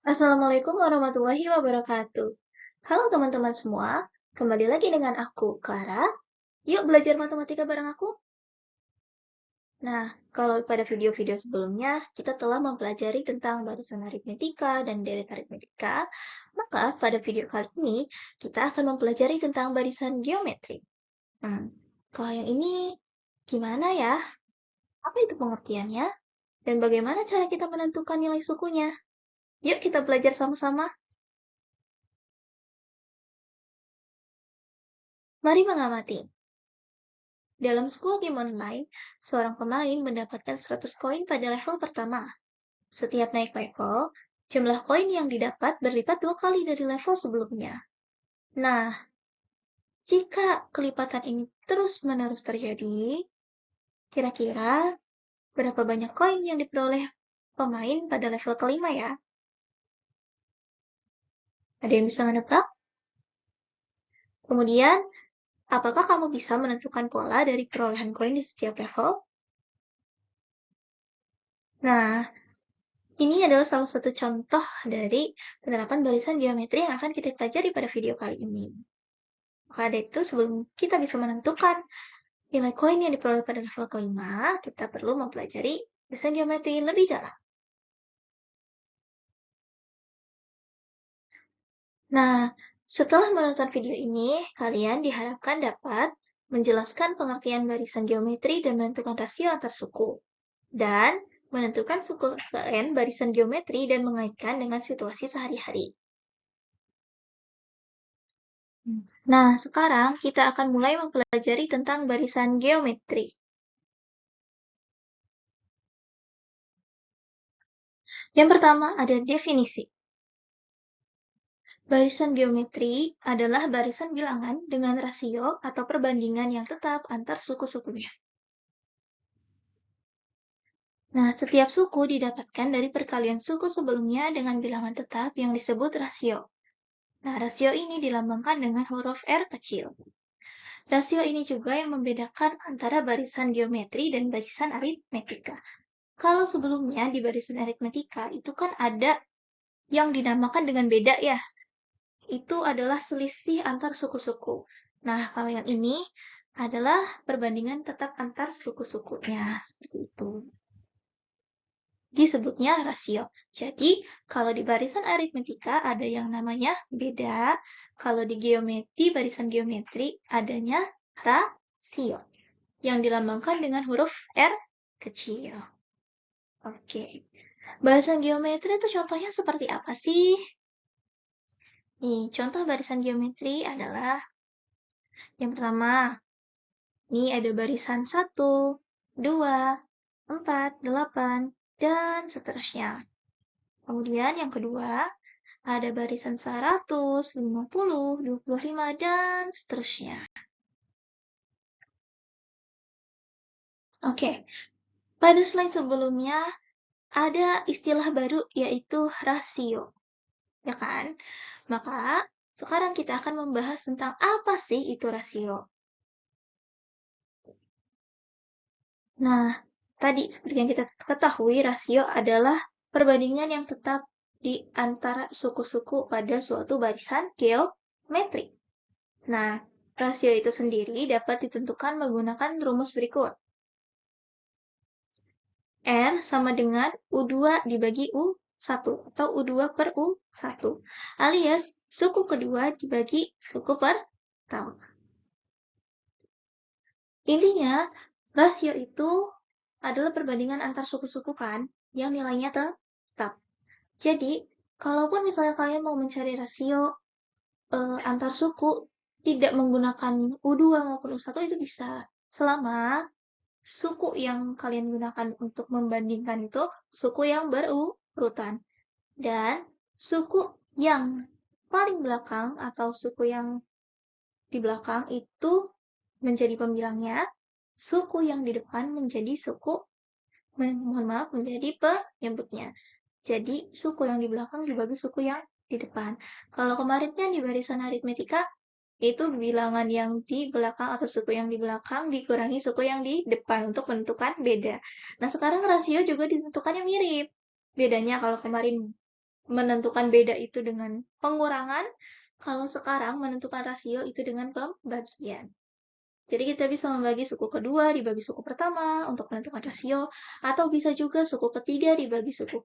Assalamualaikum warahmatullahi wabarakatuh. Halo teman-teman semua, kembali lagi dengan aku, Clara. Yuk belajar matematika bareng aku. Nah, kalau pada video-video sebelumnya, kita telah mempelajari tentang barisan aritmetika dan deret aritmetika, maka pada video kali ini, kita akan mempelajari tentang barisan geometri. Kalau yang ini, gimana ya? Apa itu pengertiannya? Dan bagaimana cara kita menentukan nilai sukunya? Yuk kita belajar sama-sama. Mari mengamati. Dalam sebuah game online, seorang pemain mendapatkan 100 koin pada level pertama. Setiap naik level, jumlah koin yang didapat berlipat 2 kali dari level sebelumnya. Nah, jika kelipatan ini terus-menerus terjadi, kira-kira berapa banyak koin yang diperoleh pemain pada level kelima ya? Ada yang bisa menebak? Kemudian, apakah kamu bisa menentukan pola dari perolehan koin di setiap level? Nah, ini adalah salah satu contoh dari penerapan barisan geometri yang akan kita pelajari pada video kali ini. Maka dari itu, sebelum kita bisa menentukan nilai koin yang diperoleh pada level kelima, kita perlu mempelajari barisan geometri lebih dalam. Nah, setelah menonton video ini, kalian diharapkan dapat menjelaskan pengertian barisan geometri dan menentukan rasio antar suku. Dan menentukan suku kalian barisan geometri dan mengaitkan dengan situasi sehari-hari. Nah, sekarang kita akan mulai mempelajari tentang barisan geometri. Yang pertama ada definisi. Barisan geometri adalah barisan bilangan dengan rasio atau perbandingan yang tetap antar suku-sukunya. Nah, setiap suku didapatkan dari perkalian suku sebelumnya dengan bilangan tetap yang disebut rasio. Nah, rasio ini dilambangkan dengan huruf R kecil. Rasio ini juga yang membedakan antara barisan geometri dan barisan aritmetika. Kalau sebelumnya di barisan aritmetika itu kan ada yang dinamakan dengan beda ya. Itu adalah selisih antar suku-suku. Nah, kalau yang ini adalah perbandingan tetap antar suku-sukunya. Seperti itu. Disebutnya rasio. Jadi, kalau di barisan aritmetika ada yang namanya beda. Kalau di geometri, barisan geometri adanya rasio. Yang dilambangkan dengan huruf R kecil. Oke. Barisan geometri itu contohnya seperti apa sih? Nih, contoh barisan geometri adalah yang pertama, ini ada barisan 1, 2, 4, 8, dan seterusnya. Kemudian yang kedua, ada barisan 100, 50, 25, dan seterusnya. Oke, pada slide sebelumnya ada istilah baru yaitu rasio. Ya kan? Maka sekarang kita akan membahas tentang apa sih itu rasio. Nah, tadi seperti yang kita ketahui, rasio adalah perbandingan yang tetap di antara suku-suku pada suatu barisan geometri. Nah, rasio itu sendiri dapat ditentukan menggunakan rumus berikut. R sama dengan U2 dibagi U1 atau U2 per U1, alias suku kedua dibagi suku pertama. Intinya, rasio itu adalah perbandingan antar suku-suku kan, yang nilainya tetap. Jadi, kalaupun misalnya kalian mau mencari rasio antar suku, tidak menggunakan U2 maupun U1 itu bisa. Selama suku yang kalian gunakan untuk membandingkan itu suku yang berurutan. Dan suku yang paling belakang atau suku yang di belakang itu menjadi pembilangnya, suku yang di depan menjadi suku, mohon maaf, menjadi penyebutnya. Jadi, suku yang di belakang dibagi suku yang di depan. Kalau kemarinnya di barisan aritmetika, itu bilangan yang di belakang atau suku yang di belakang dikurangi suku yang di depan untuk menentukan beda. Nah, sekarang rasio juga ditentukannya mirip. Bedanya kalau kemarin menentukan beda itu dengan pengurangan, kalau sekarang menentukan rasio itu dengan pembagian. Jadi kita bisa membagi suku kedua dibagi suku pertama untuk menentukan rasio, atau bisa juga suku ketiga dibagi suku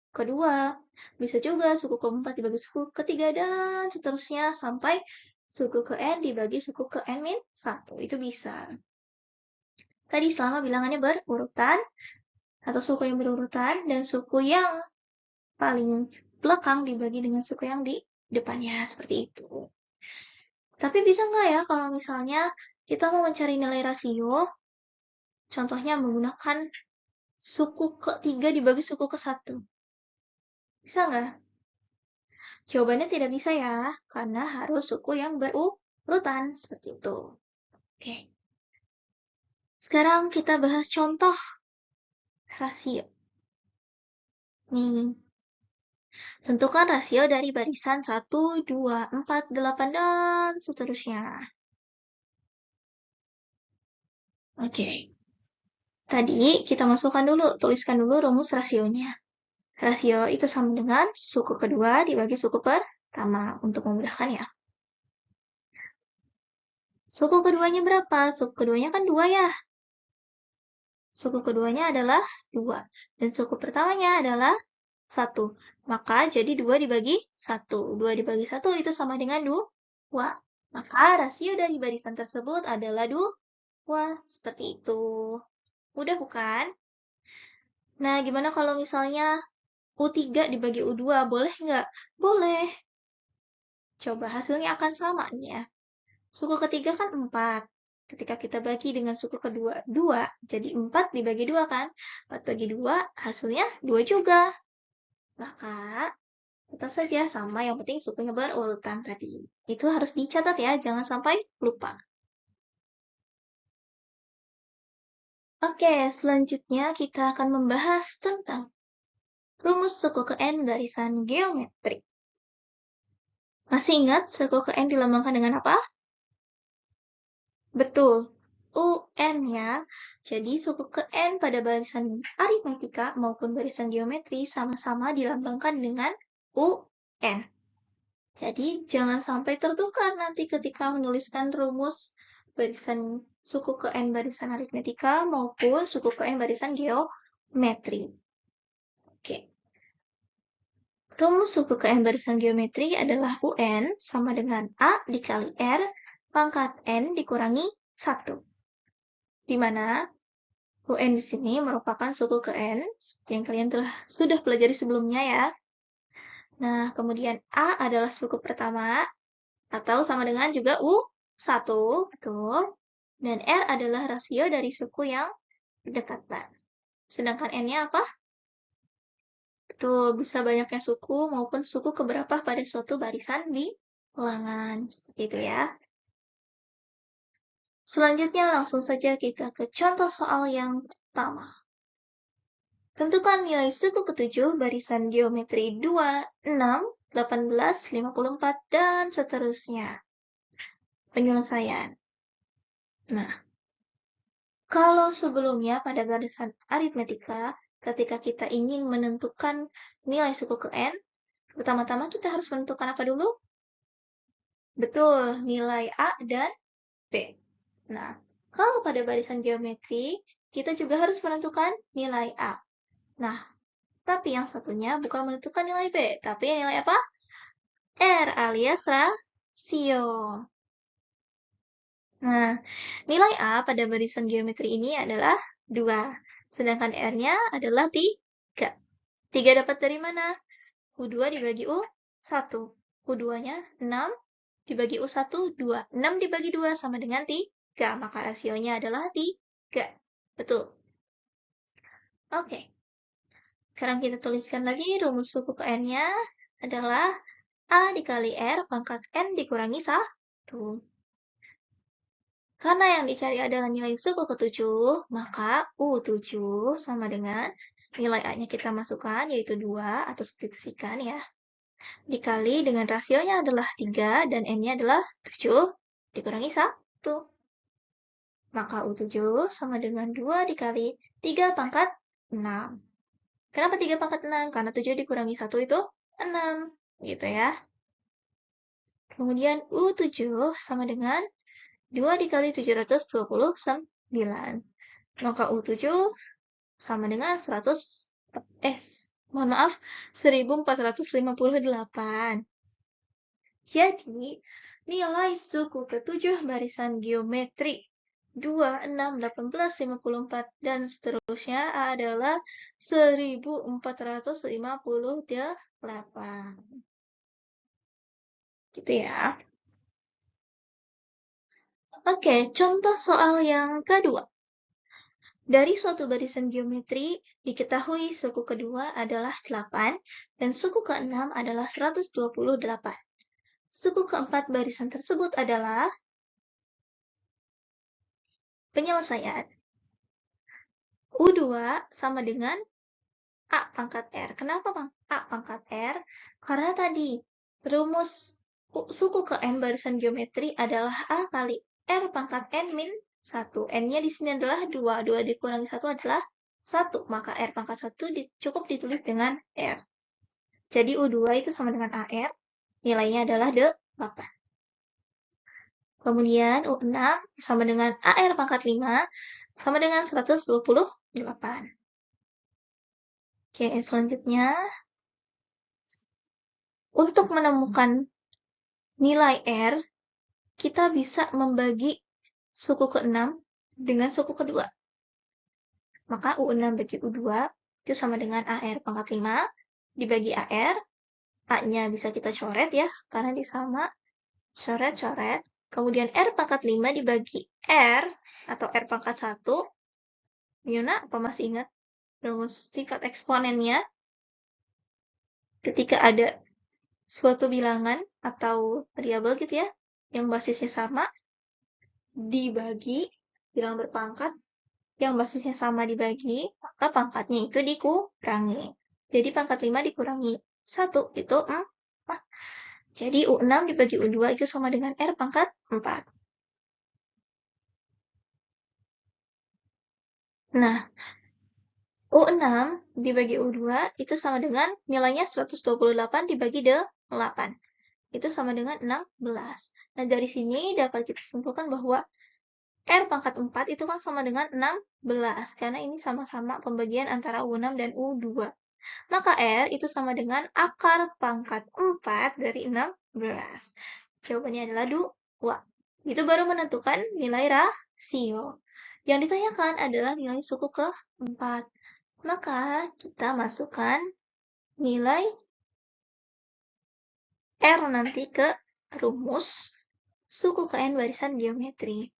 kedua, bisa juga suku keempat dibagi suku ketiga, dan seterusnya sampai suku ke N dibagi suku ke N-1. Itu bisa. Tadi selama bilangannya berurutan, atau suku yang berurutan, dan suku yang paling belakang dibagi dengan suku yang di depannya, seperti itu. Tapi bisa nggak ya kalau misalnya kita mau mencari nilai rasio, contohnya menggunakan suku ketiga dibagi suku ke satu? Bisa nggak? Jawabannya tidak bisa ya, karena harus suku yang berurutan, seperti itu. Oke. Sekarang kita bahas contoh rasio. Nih, tentukan rasio dari barisan 1, 2, 4, 8, dan seterusnya. Oke. Tadi kita masukkan dulu, tuliskan dulu rumus rasionya. Rasio itu sama dengan suku kedua dibagi suku pertama, untuk memudahkan ya. Suku keduanya berapa? Suku keduanya kan 2 ya. Suku keduanya adalah 2. Dan suku pertamanya adalah 1. Maka jadi 2 dibagi 1. 2 dibagi 1 itu sama dengan 2. Maka rasio dari barisan tersebut adalah 2. Seperti itu. Mudah bukan? Nah, gimana kalau misalnya U3 dibagi U2? Boleh nggak? Boleh. Coba hasilnya akan sama nih ya. Suku ketiga kan 4. Ketika kita bagi dengan suku kedua 2, jadi 4 dibagi 2 kan? 4 bagi 2, hasilnya 2 juga. Maka, tetap saja sama, yang penting sukunya berurutan tadi. Itu harus dicatat ya, jangan sampai lupa. Oke, selanjutnya kita akan membahas tentang rumus suku ke N barisan geometrik. Masih ingat suku ke N dilambangkan dengan apa? Betul, UN ya. Jadi suku ke N pada barisan aritmetika maupun barisan geometri sama-sama dilambangkan dengan UN. Jadi jangan sampai tertukar nanti ketika menuliskan rumus barisan suku ke N barisan aritmetika maupun suku ke N barisan geometri. Oke. Rumus suku ke N barisan geometri adalah UN sama dengan A dikali R pangkat N dikurangi 1. Di mana UN di sini merupakan suku ke N yang kalian sudah pelajari sebelumnya ya. Nah, kemudian A adalah suku pertama atau sama dengan juga U1, betul. Dan R adalah rasio dari suku yang berdekatan. Sedangkan N-nya apa? Betul, bisa banyaknya suku maupun suku keberapa pada suatu barisan di ulangan. Seperti itu ya. Selanjutnya langsung saja kita ke contoh soal yang pertama. Tentukan nilai suku ketujuh barisan geometri 2, 6, 18, 54, dan seterusnya. Penyelesaian. Nah, kalau sebelumnya pada barisan aritmetika, ketika kita ingin menentukan nilai suku ke N, pertama-tama kita harus menentukan apa dulu? Betul, nilai A dan B. Nah, kalau pada barisan geometri, kita juga harus menentukan nilai A. Nah, tapi yang satunya bukan menentukan nilai B, tapi nilai apa? R alias rasio. Nah, nilai A pada barisan geometri ini adalah 2, sedangkan R-nya adalah 3. 3 dapat dari mana? U2 dibagi U1. U2-nya 6 dibagi U1, 2. 6 dibagi 2 sama dengan 3, maka rasionya adalah 3. Betul. Oke. Sekarang kita tuliskan lagi rumus suku ke N-nya adalah A dikali R pangkat N dikurangi 1. Karena yang dicari adalah nilai suku ke-7, maka U7 sama dengan nilai A-nya kita masukkan, yaitu 2 atau substitusikan ya. Dikali dengan rasionya adalah 3 dan N-nya adalah 7, dikurangi 1. Maka U7 sama dengan 2 dikali 3 pangkat 6. Kenapa 3 pangkat 6? Karena 7 dikurangi 1 itu 6, gitu ya. Kemudian U7 sama dengan 2 dikali 729. Maka U7 sama dengan 1458. Jadi, nilai suku ke-7 barisan geometri 2, 6, 18, 54, dan seterusnya adalah 1458. Gitu ya. Oke, contoh soal yang kedua. Dari suatu barisan geometri, diketahui suku kedua adalah 8 dan suku ke-6 adalah 128. Suku keempat barisan tersebut adalah penyelesaian. U2 sama dengan A pangkat R. Kenapa, Bang? A pangkat R? Karena tadi rumus suku ke M barisan geometri adalah A kali R pangkat N min 1. N-nya di sini adalah 2. 2 dikurangi 1 adalah 1. Maka R pangkat 1 cukup ditulis dengan R. Jadi U2 itu sama dengan AR. Nilainya adalah 8. Kemudian U6 sama dengan AR pangkat 5 sama dengan 128. Oke, selanjutnya untuk menemukan nilai R, kita bisa membagi suku ke-6 dengan suku kedua. Maka U6 bagi U2 itu sama dengan AR pangkat 5 dibagi AR. A-nya bisa kita coret ya, karena disama. Coret-coret. Kemudian R pangkat 5 dibagi R atau R pangkat 1. Yuna, apa masih ingat rumus sifat eksponennya? Ketika ada suatu bilangan atau variabel gitu ya, yang basisnya sama, dibagi, bilangan berpangkat, yang basisnya sama dibagi, maka pangkatnya itu dikurangi. Jadi pangkat 5 dikurangi 1, itu 4. Jadi U6 dibagi U2 itu sama dengan R pangkat 4. Nah, U6 dibagi U2 itu sama dengan nilainya 128 dibagi 8. Itu sama dengan 16. Nah, dari sini dapat kita simpulkan bahwa R pangkat 4 itu kan sama dengan 16, karena ini sama-sama pembagian antara U6 dan U2. Maka R itu sama dengan akar pangkat 4 dari 16. Jawabannya adalah 2. Itu baru menentukan nilai rasio. Yang ditanyakan adalah nilai suku ke-4. Maka kita masukkan nilai R nanti ke rumus suku ke N barisan geometri.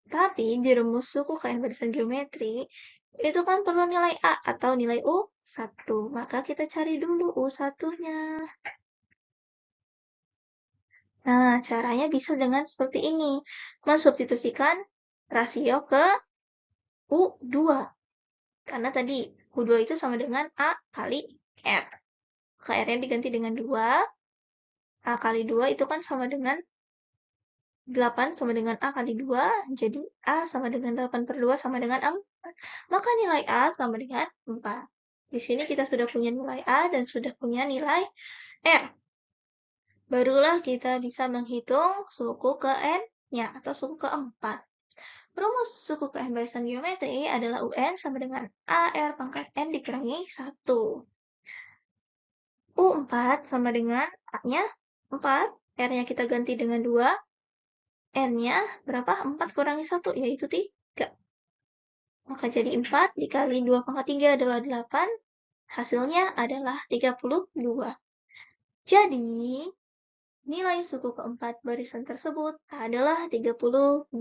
Tapi di rumus suku ke N barisan geometri, itu kan perlu nilai A atau nilai U1. Maka kita cari dulu U1-nya. Nah, caranya bisa dengan seperti ini. Mensubstitusikan rasio ke U2. Karena tadi U2 itu sama dengan A kali R. Maka R-nya diganti dengan 2. A kali 2 itu kan sama dengan 8 sama dengan A kali 2. Jadi A sama dengan 8 per 2 sama dengan 4. Maka nilai A sama dengan 4. Di sini kita sudah punya nilai A dan sudah punya nilai R. Barulah kita bisa menghitung suku ke N-nya atau suku keempat. Rumus suku ke N barisan geometri adalah UN sama dengan AR pangkat N dikurangi 1. U4 sama dengan A-nya 4, R-nya kita ganti dengan 2, N-nya berapa? 4 kurangi 1, yaitu 3. Maka jadi 4 dikali 2 pangkat 3 adalah 8, hasilnya adalah 32. Jadi, nilai suku keempat barisan tersebut adalah 32.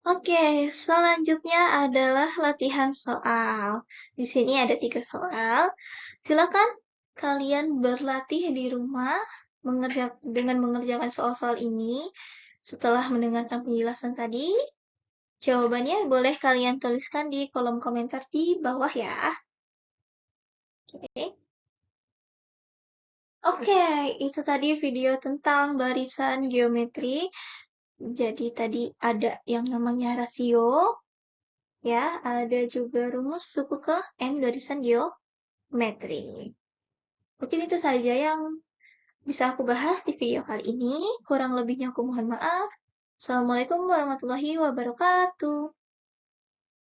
Oke, selanjutnya adalah latihan soal. Di sini ada 3 soal. Silakan kalian berlatih di rumah dengan mengerjakan soal-soal ini. Setelah mendengarkan penjelasan tadi, jawabannya boleh kalian tuliskan di kolom komentar di bawah ya. Oke, itu tadi video tentang barisan geometri. Jadi tadi ada yang namanya rasio, Ya, ada juga rumus suku ke N barisan geometri. Mungkin itu saja yang bisa aku bahas di video kali ini. Kurang lebihnya aku mohon maaf. Assalamualaikum warahmatullahi wabarakatuh.